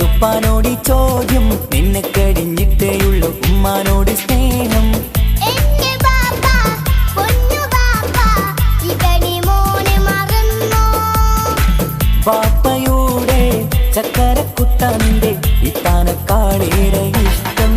ഉപ്പാനോടി ചോദ്യം നിന്നെ കഴിഞ്ഞിട്ടേയുള്ളൂ ഉമ്മാനോട് സ്നേഹം. ബാപ്പയുടെ ചക്കരക്കുട്ടന്റെ ഇത്താനക്കാളേറെ ഇഷ്ടം.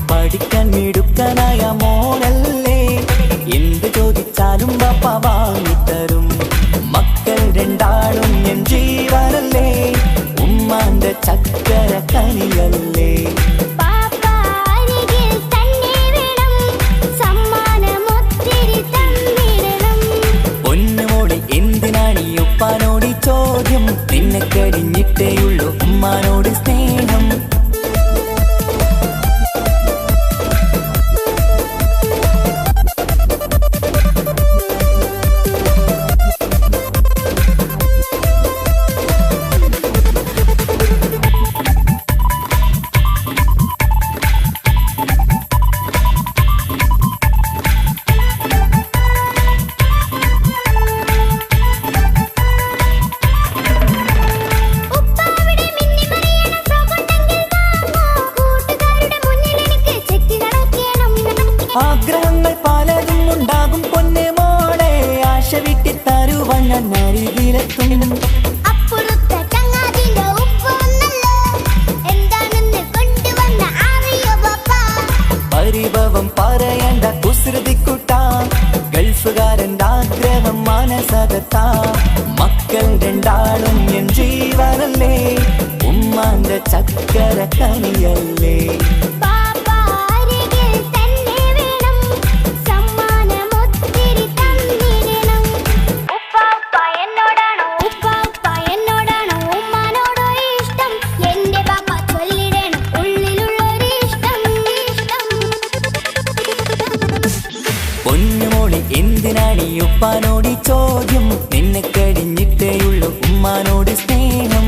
പഠിക്കാൻ മിടുക്കനായ മോനല്ലേ, എന്ത് ചോദിച്ചാലും ബാപ്പ വാങ്ങിത്തരും. മക്കൾ രണ്ടാളും എൻ ജീവനല്ലേ, ഉമ്മാന്റെ ചക്കര കനിയല്ലേ. പൊന്നുമോളി എന്തിനാണ് ഈ ഉപ്പാനോട് ചോദ്യം, നിന്നെ കഴിഞ്ഞിട്ടേയുള്ളൂ ഉമ്മാനോട് സ്നേഹം. ആഗ്രഹങ്ങൾ പലതും ഉണ്ടാകും പൊന്നെ മോളെ, ആശ വിട്ടി തരുവാൻ ഞാൻ അരികിലെത്തും. പരിഭവം പറയണ്ട കുസൃതിക്കുട്ട, ഗൾഫുകാരൻ്റെ ആഗ്രഹം മനസ്സകത്താ. മക്കൾ രണ്ടാളും എൻ ജീവനല്ലേ, ഉമ്മാന്റെ ചക്കര കനിയല്ലേ. പൊന്നുമോളി എന്തിനാണ് ഈ ഉപ്പാനോട് ചോദ്യം, നിന്നെ കഴിഞ്ഞിട്ടേയുള്ളൂ ഉമ്മാനോട് സ്നേഹം.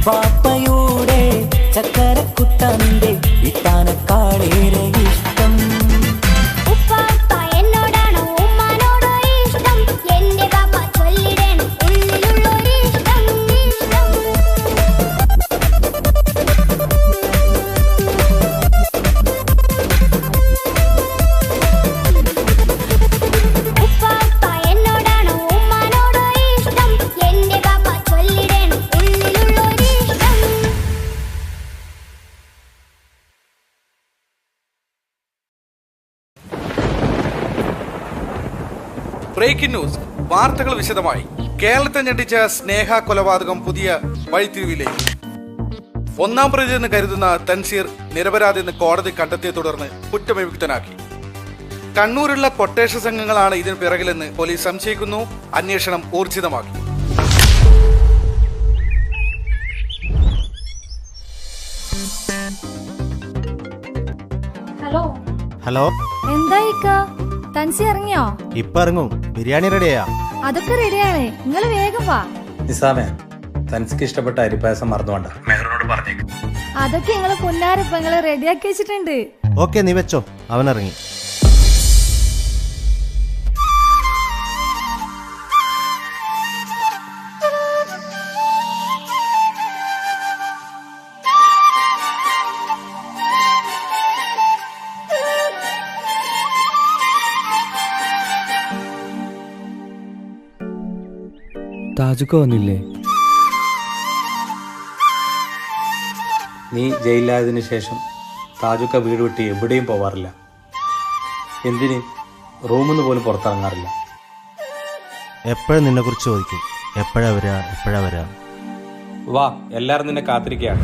ബാപ്പയുടെ ചക്കരക്കുട്ടന്റെ ഇത്താനക്കാളേറെ ഇഷ്ടം. ബ്രേക്കിംഗ് ന്യൂസ്, വാർത്തകൾ വിശദമായി. കേരളത്തെ ഞെട്ടിച്ച സ്നേഹ കൊലപാതകം പുതിയ വഴിത്തിരിവിലേക്ക്. 1-ാം പ്രതി എന്ന് കരുതുന്ന തൻസീർ നിരപരാധിയെന്ന് കോടതി കണ്ടെത്തിയെ തുടർന്ന് കുറ്റവിമുക്തനാക്കി. കണ്ണൂരുള്ള കൊട്ടേഷൻ സംഘങ്ങളാണ് ഇതിന് പിറകിലെന്ന് പോലീസ് സംശയിക്കുന്നു. അന്വേഷണം ഊർജിതമാക്കി. ഹലോ ഹലോ, എന്തായിക്കാ തൻസി ഇറങ്ങിയോ? ഇപ്പൊ ഇറങ്ങും. ബിരിയാണി റെഡിയാ? അതൊക്കെ റെഡിയാണ്, നിങ്ങൾ വേഗം വാ. നിസാമേ, തനിക്ക് ഇഷ്ടപ്പെട്ട അരിപ്പായസം മറന്നുകൊണ്ട മെഹറിനോട് പറഞ്ഞേക്ക്. അതൊക്കെ നിങ്ങള് പൊന്നാരപ്പ നിങ്ങള് റെഡിയാക്കി വെച്ചിട്ടുണ്ട്. ഓക്കെ, നീ വെച്ചോ. അവൻ ഇറങ്ങി. താജുക്ക വന്നില്ലേ? നീ ജയിലിലായതിനു ശേഷം താജുക്ക വീട് വിട്ട് എവിടെയും പോവാറില്ല. എന്തിന് റൂമിൽ നിന്ന് പോലും പുറത്തിറങ്ങാറില്ല. എപ്പോഴും നിന്നെ കുറിച്ച് ചോദിക്കും. എപ്പോഴാ വരാ. വാ, എല്ലാരും നിന്നെ കാത്തിരിക്കുകയാണ്.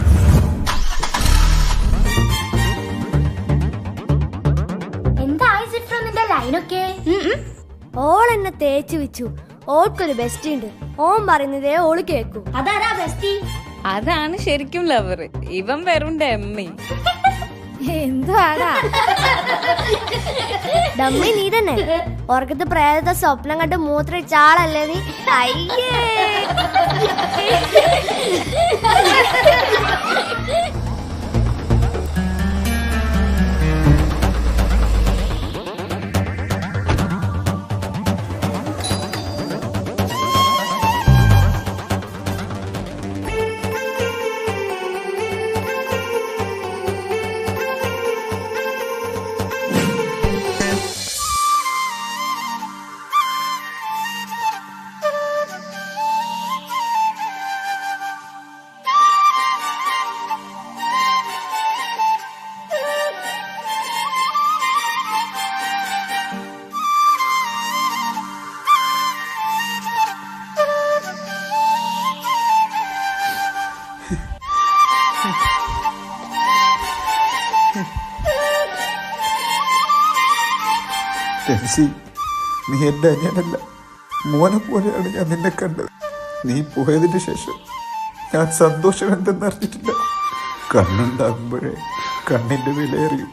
എന്തായി സിഫ്രന്നിന്റെ ലൈനൊക്കെ? ഓൾ എന്നെ തേച്ചു വെച്ചു. ഓൾക്കൊരു ബെസ്റ്റ് ഉണ്ട്. ഓൻ പറയുന്നതേ ഓള് കേക്കൂ. അതാരാ ബെസ്റ്റി? അതാണ് ശരിക്കും ലവർ. ഇവൻ വെറും ഡമ്മി. എന്തുവാടാ ഡമ്മി നീ തന്നെ. ഓർക്കത്ത് പ്രേതത്തെ സ്വപ്നം കണ്ട് മൂത്രയിച്ച ആളല്ലേ നീ? അയ്യേ, ടെൻസി, നീ എൻ്റെ അനിയനല്ല, മോനെ പോലെയാണ് ഞാൻ നിന്നെ കണ്ടത്. നീ പോയതിന് ശേഷം ഞാൻ സന്തോഷം എന്തെന്നറിഞ്ഞിട്ടില്ല. കണ്ണുണ്ടാകുമ്പോഴേ കണ്ണിൻ്റെ വിലയറിയും.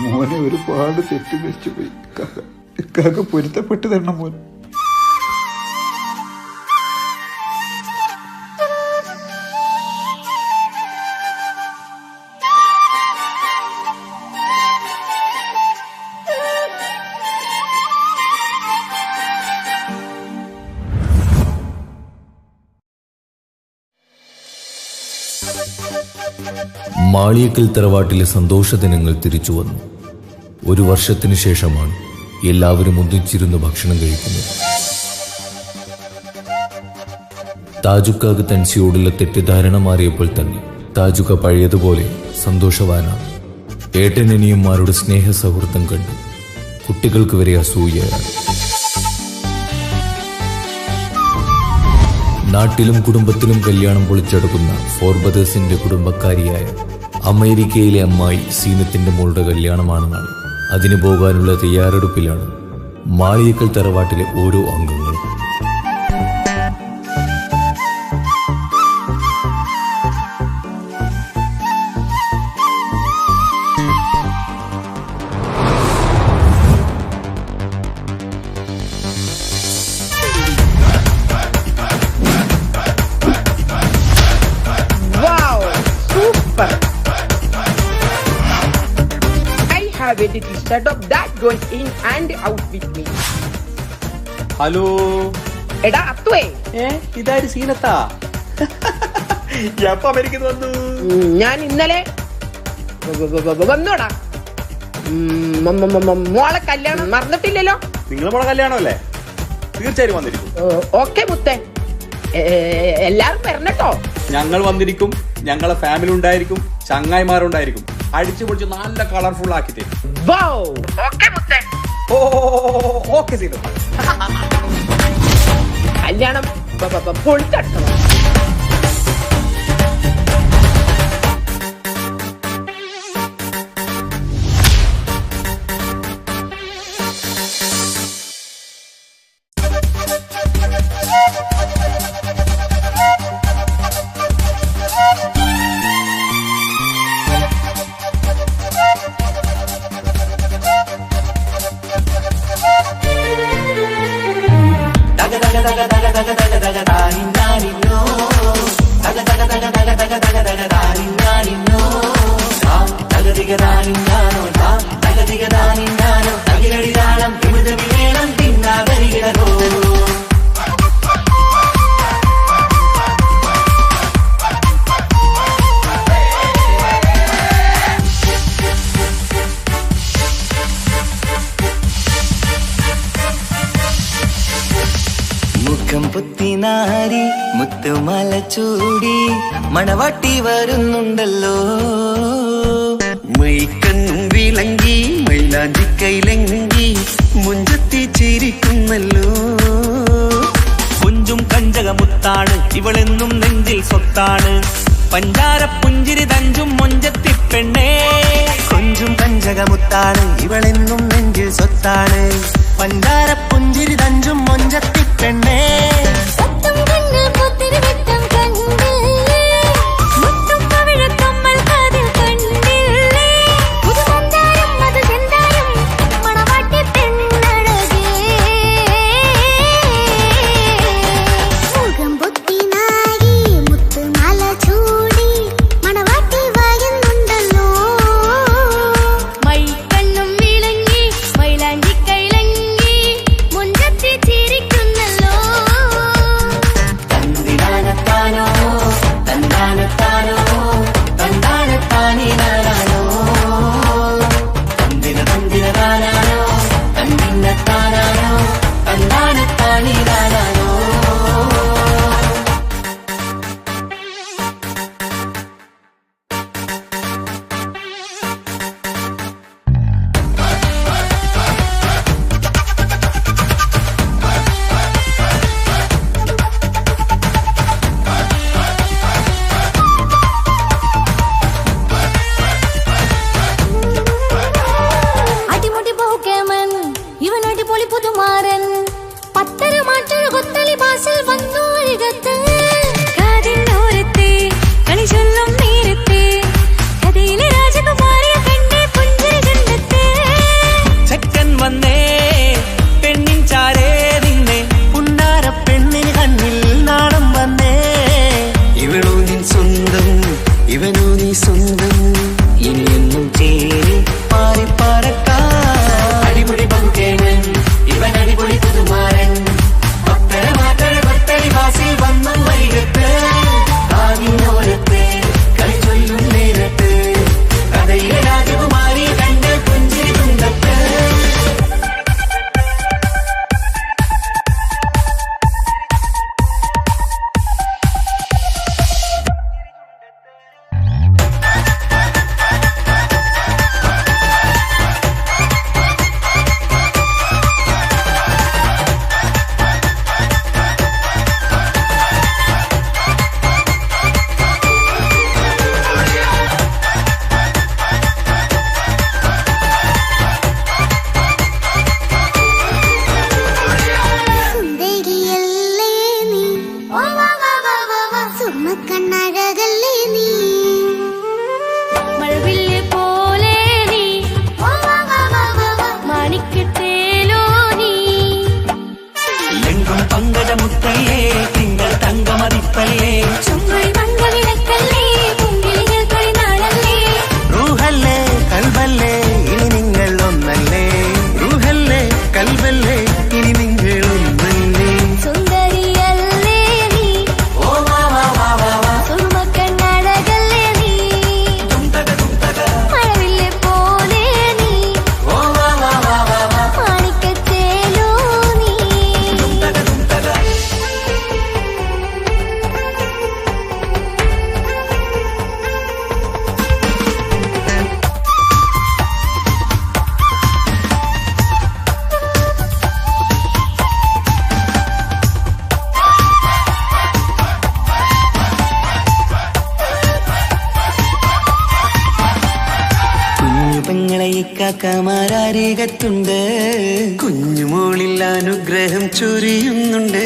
മോനെ ഒരുപാട് തെറ്റിദ്ധരിച്ചു പോയി. കാക്ക പൊരുത്തപ്പെട്ട് തരണം മോൻ. മാളിയേക്കൽ തറവാട്ടിലെ സന്തോഷദിനങ്ങൾ തിരിച്ചു വന്നു. ഒരു വർഷത്തിനു ശേഷമാണ് എല്ലാവരും ഒന്നിച്ചിരുന്ന് ഭക്ഷണം കഴിക്കുന്നത്. താജുക്കാക്ക് തൻസിയോടുള്ള തെറ്റിദ്ധാരണ മാറിയപ്പോൾ തന്നെ താജുക്ക പഴയതുപോലെ സന്തോഷവാനാണ്. ഏട്ടനനിയന്മാരുടെ സ്നേഹ സൗഹൃദം കണ്ട് കുട്ടികൾക്ക് വരെ അസൂയയാണ്. നാട്ടിലും കുടുംബത്തിലും കല്യാണം പൊളിച്ചെടുക്കുന്ന ഫോർബദേഴ്സിന്റെ കുടുംബക്കാരിയായ അമേരിക്കയിലെ അമ്മായി സീനത്തിന്റെ മോളുടെ കല്യാണമാണ് നാളെ. അതിന് പോകാനുള്ള തയ്യാറെടുപ്പിലാണ് മാളിയേക്കൽ തറവാട്ടിലെ ഓരോ അംഗങ്ങളും. Instead of that going in and out with me. Hello എടാ അത്തുവേ, ഇതാര് സീനത്താ? എപ്പോ അമേരിക്കന്ന് വന്നു? ഞാൻ ഇന്നലെ വന്നോടാ. മോളെ കല്യാണം മറന്നിട്ടില്ലല്ലോ. നിങ്ങളെ മോളെ കല്യാണമല്ലേ? തീർച്ചയായും വന്നിരിക്കും. ഓക്കെ മുത്തേ, എല്ലാരും വരണട്ടോ. ഞങ്ങൾ വന്നിരിക്കും. ഞങ്ങളെ ഫാമിലി ഉണ്ടായിരിക്കും, ചങ്ങായിമാരുണ്ടായിരിക്കും. അടിച്ചു പൊളിച്ച് നല്ല കളർഫുൾ ആക്കി തരും. ഓക്കെ മുത്തേ. ഓക്കെ സീന. കല്യാണം പൊളിച്ചടക്കണം. മുത്തുമാല ചൂടി മണവാട്ടി വരുന്നുണ്ടല്ലോ. മൈക്കണ്ണും വിളങ്ങി മൈലാഞ്ചി കൈലങ്കി മുഞ്ചത്തി ചിരിക്കുന്നല്ലോ. കുഞ്ചും കഞ്ചകമുത്താണ് ഇവളെന്നും നെഞ്ചിൽ സ്വത്താണ്. പഞ്ചാര പുഞ്ചിരി തഞ്ചും മൊഞ്ചത്തി പെണ്ണേ. കൊഞ്ചും കഞ്ചകമുത്താണ് ഇവളെന്നും നെഞ്ചിൽ സ്വത്താണ്. പഞ്ചാര പുഞ്ചിരി തഞ്ചും മൊഞ്ചത്തി പെണ്ണേ. കാക്കമാരരികത്തുണ്ട്. കുഞ്ഞുമോളിൽ അനുഗ്രഹം ചൊരിയുന്നുണ്ട്.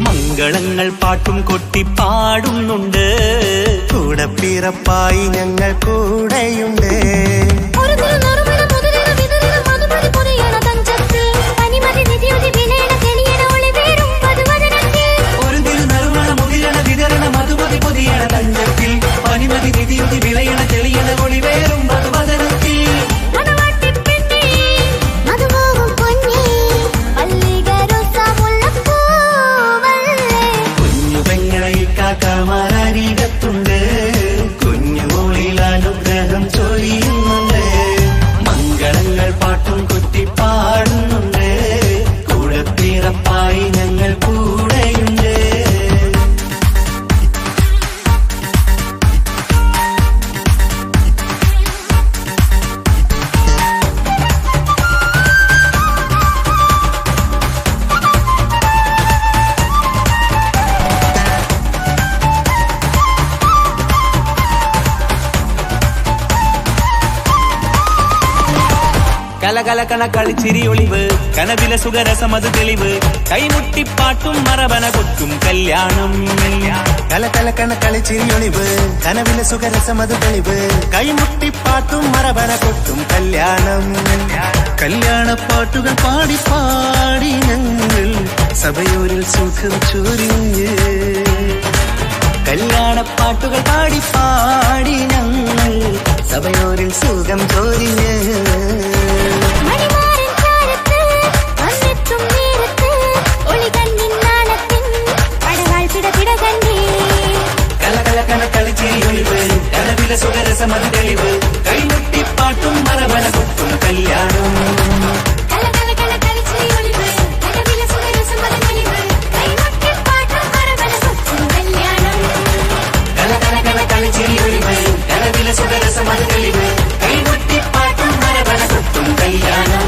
മംഗളങ്ങൾ പാട്ടും കൊട്ടി പാടുന്നുണ്ട്. കൂടെ പിറപ്പായി ഞങ്ങൾ കൂടെയുണ്ട്. കാക്കമാരരികത്തുണ്ട്. കുഞ്ഞുമോളിൽ അനുഗ്രഹം ചൊരിയുന്നുണ്ട്. കലകലകണ കളിച്ചിരി ഒളിവ് കനവില സുഖരസമത് തെളിവ് കൈമുട്ടിപ്പാട്ടും മറവന കൊട്ടും കല്യാണം കലകലകണ കളിച്ചിരി ഒളിവ് കനവിലെ സുഖരസമത് തെളിവ് കൈമുട്ടിപ്പാട്ടും മറവന കൊട്ടും കല്യാണം കല്യാണപ്പാട്ടുകൾ പാടി പാടി ഞങ്ങൾ സഭയോരിൽ സുഖം ചൊരിഞ്ഞ് കല്യാണപ്പാട്ടുകൾ പാടി പാടി ഞങ്ങൾ സഭയോരിൽ സുഖം ചൊരിഞ്ഞ് കലകലകണ കളിച്ചിരി ഒളിവ് കനവില സുഖരസമത് തെളിവ് കൈമുട്ടിപ്പാട്ടും മറവന കൊട്ടും കല്യാണം കലകലകണ കളിച്ചിരി ഒളിവ് കനവില സുഖരസമത് തെളിവ് കൈമുട്ടിപ്പാട്ടും മറവന കൊട്ടും കല്യാണം